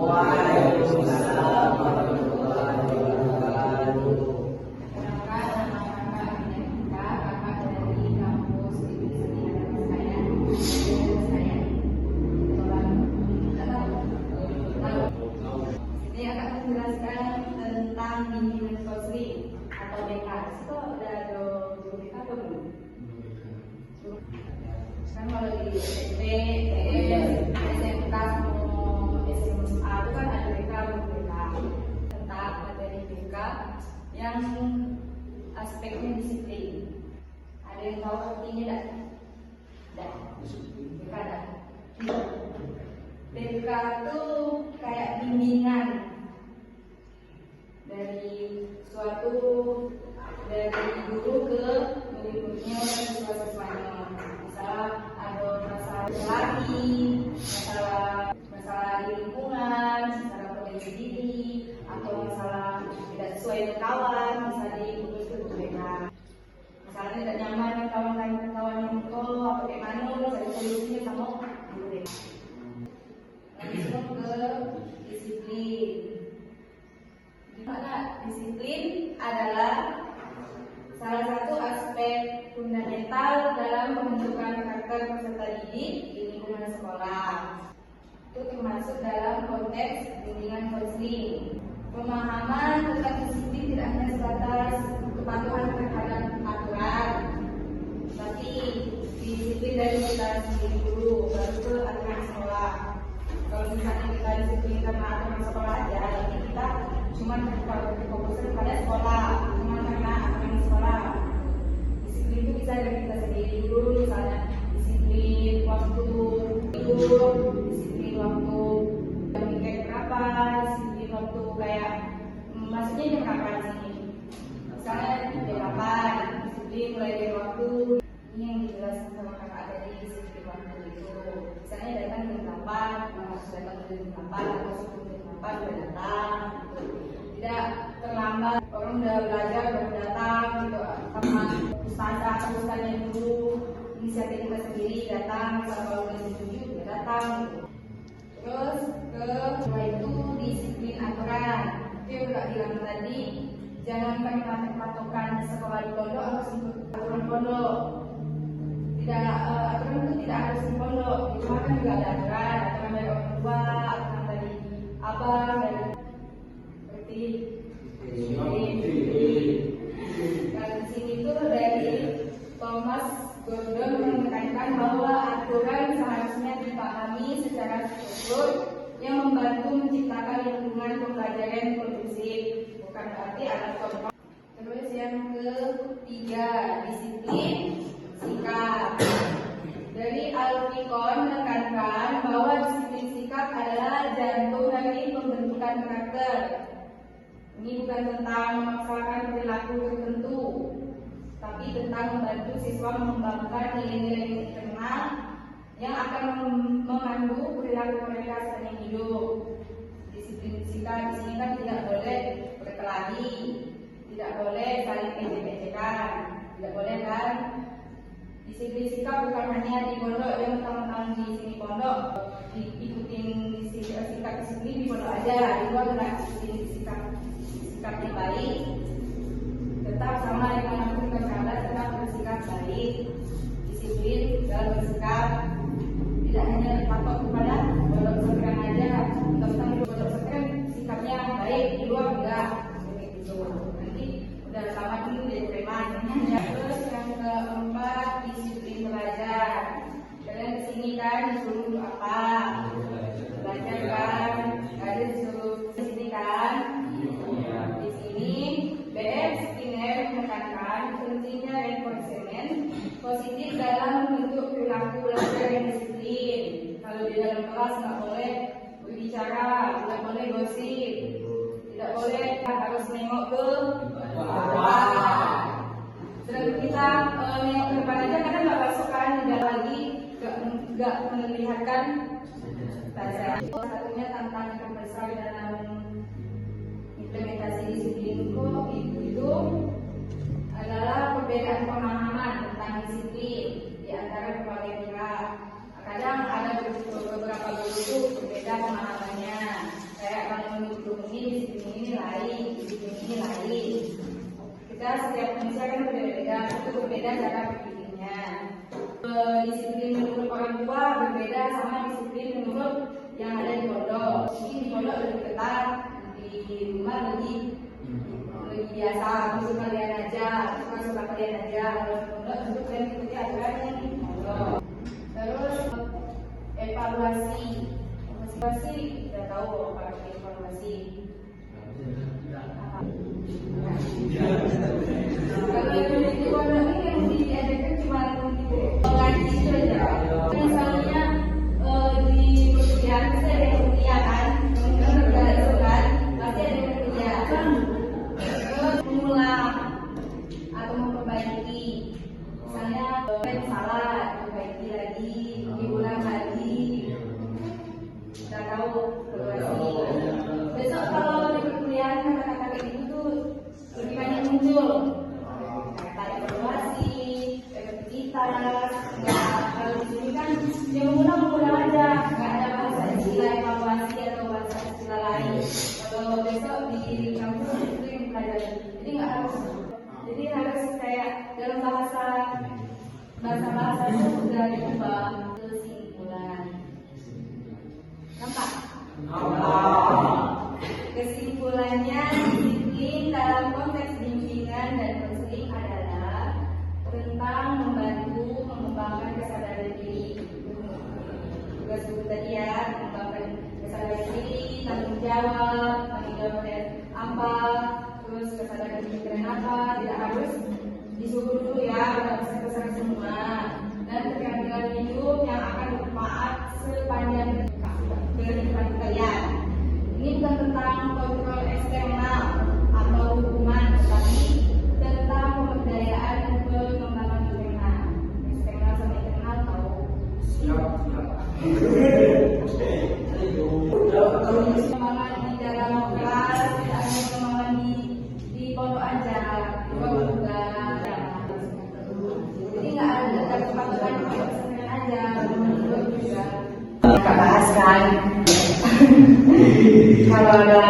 Waalaikumsalam warahmatullahi wabarakatuh. Perkenalkan, nama kakak Aminah, kakak dari kampus Divisi Agama saya. Ini akan menjelaskan tentang bimbingan konseling atau BK. Itu udah ada guru BK atau belum? Kan kalau di SMP, TS, SMK, SMA itu kan ada BK, BK tentang materi BK yang aspeknya disiplin. Ada yang tahu artinya tidak? Tidak. BK tidak. BK itu kayak bimbingan dari guru ke murid-muridnya dan siswa-siswanya. Misalnya ada masalah lagi, masalah di lingkungan, masalah potensi diri, atau masalah tidak sesuai dengan kawan, bisa diurus ke BK. Misalnya tidak nyaman dengan kawan yang betul, bagaimana cari solusinya sama guru BK. Langsung ke disiplin. Dimana disiplin adalah salah satu aspek fundamental dalam pembentukan karakter peserta didik di lingkungan sekolah. Itu termasuk dalam konteks bimbingan konseling. Pemahaman tentang disiplin tidak hanya sebatas kepatuhan terhadap aturan, tapi disiplin dari kita sendiri dulu, baru ke aturan sekolah. Kalau misalnya kita disiplin karena aturan sekolah aja, jadi kita cuma fokuskan pada sekolah, cuma karena aturan sekolah. Disiplin itu bisa dari kita sendiri dulu, misalnya disiplin waktu tidur, disiplin waktu jam berapa, disiplin waktu kayak maksudnya jam berapa sih? Misalnya jam 8, disiplin mulai dari waktu. Ini yang dijelaskan sama kakak tadi, disiplin waktu itu. Misalnya datang jam 8, harus datang jam 8 atau sebelum jam 8 sudah datang. Tidak terlambat, orang udah belajar baru datang gitu, sama ustazah atau ustaznya dulu inisiatif kita sendiri datang, kalau udah setuju ya datang gitu. Terus setelah itu disiplin aturan. Itu yang udah bilang tadi, jangan pakai patokan sekolah di pondok harus ikut aturan pondok. Aturan itu tidak harus di pondok, di rumah kan juga ada aturan dari orang tua, aturan dari abang, dari seperti kalau di sini tuh dari Thomas Gordon menekankan bahwa aturan seharusnya dipahami secara struktur yang membantu menciptakan lingkungan pembelajaran kondusif, bukan berarti ada contoh. Terus yang ketiga, disiplin sikap. Dari Alfikon menekankan bahwa disiplin sikap adalah jantung dari pembentukan karakter. Ini bukan tentang memaksakan perilaku tertentu, tapi tentang membantu siswa mengembangkan nilai-nilai internal yang akan memandu perilaku mereka sepanjang hidup. Disiplin sikap di sini kan tidak boleh berkelahi, tidak boleh saling ejek-ejekan, tidak boleh kan. Disiplin sikap bukan hanya di pondok, yang teman-teman di sini pondok diikutin sikap disiplin di pondok aja, di luar nggak sikap yang baik. Tetap sama dimanapun kita berada, tetap bersikap baik, disiplin dalam bersikap, tidak hanya berpatok kepada pondok pesantren aja. Teman-teman di pondok pesantren sikapnya baik, di luar enggak begitu. Nanti udah sama dulu jadi preman. Terus yang keempat, disiplin belajar. Kalian kesini kan disuruh apa? Belajar kan? Kalian disuruh kesini kan? Di sini BF Skinner menekankan pentingnya reinforcement positif dalam membentuk perilaku belajar yang disiplin. Kalau di dalam kelas nggak boleh berbicara, tidak boleh gosip, tidak boleh harus nengok ke depan. Sedangkan kita nengok ke depan aja kadang nggak masuk kan, tidak lagi nggak memperlihatkan bahasa. Satunya tantangan terbesar dalam implementasi disiplin itu adalah perbedaan pemahaman tentang disiplin di antara berbagai pihak. Kadang ada beberapa guru itu berbeda pemahamannya. ini lain, disiplin ini lain. Kita setiap manusia kan berbeda-beda, itu berbeda cara berpikirnya. Disiplin menurut orang tua berbeda sama disiplin menurut yang ada di pondok. Mungkin di pondok lebih ketat, di rumah lebih biasa, suka kalian aja, suka kalian aja. Kalau di pondok tentu kalian ikuti aturan yang di pondok. Terus evaluasi, udah tahu apa itu evaluasi. Kalau yang di pondok ini yang diajarkan cuma ngaji itu aja. Misalnya di perkuliahan pasti ada yang kuliah kan, kemudian negara itu kan pasti ada yang kuliah. Terus mengulang atau memperbaiki, misalnya yang salah diperbaiki lagi, diulang lagi. Kita tahu evaluasi. Besok kalau di perkuliahan kata-kata kayak gitu tuh lebih banyak muncul. Kata evaluasi, efektivitas. Kalau di sini kan yang menggunakan aja, nggak ada bahasa istilah evaluasi atau bahasa istilah lain. Kalau besok di kampus itu yang pelajari, jadi nggak harus, jadi harus kayak dalam bahasa itu sudah diubah kesimpulan. Nampak? Kesimpulannya, disiplin dalam konteks bimbingan dan konseling adalah tentang membantu mengembangkan kesadaran diri. Tugas guru tadi ya, mengembangkan kesadaran diri, tanggung jawab, apa, terus kesadaran diri keren apa, tidak harus disuruh dulu ya, udah besar-besar semua. Dan keterampilan hidup yang akan bermanfaat sepanjang kehidupan kalian. Ini bukan tentang kontrol eksternal atau hukuman, tetapi tentang pemberdayaan dan pengembangan internal. Eksternal sama internal tahu. Pengembangan di dalam kelas, tidak hanya pengembangan di pondok aja, juga. Jadi nggak ada kepatuhan pesantren aja, juga. Kita bahas kan. Kalau ada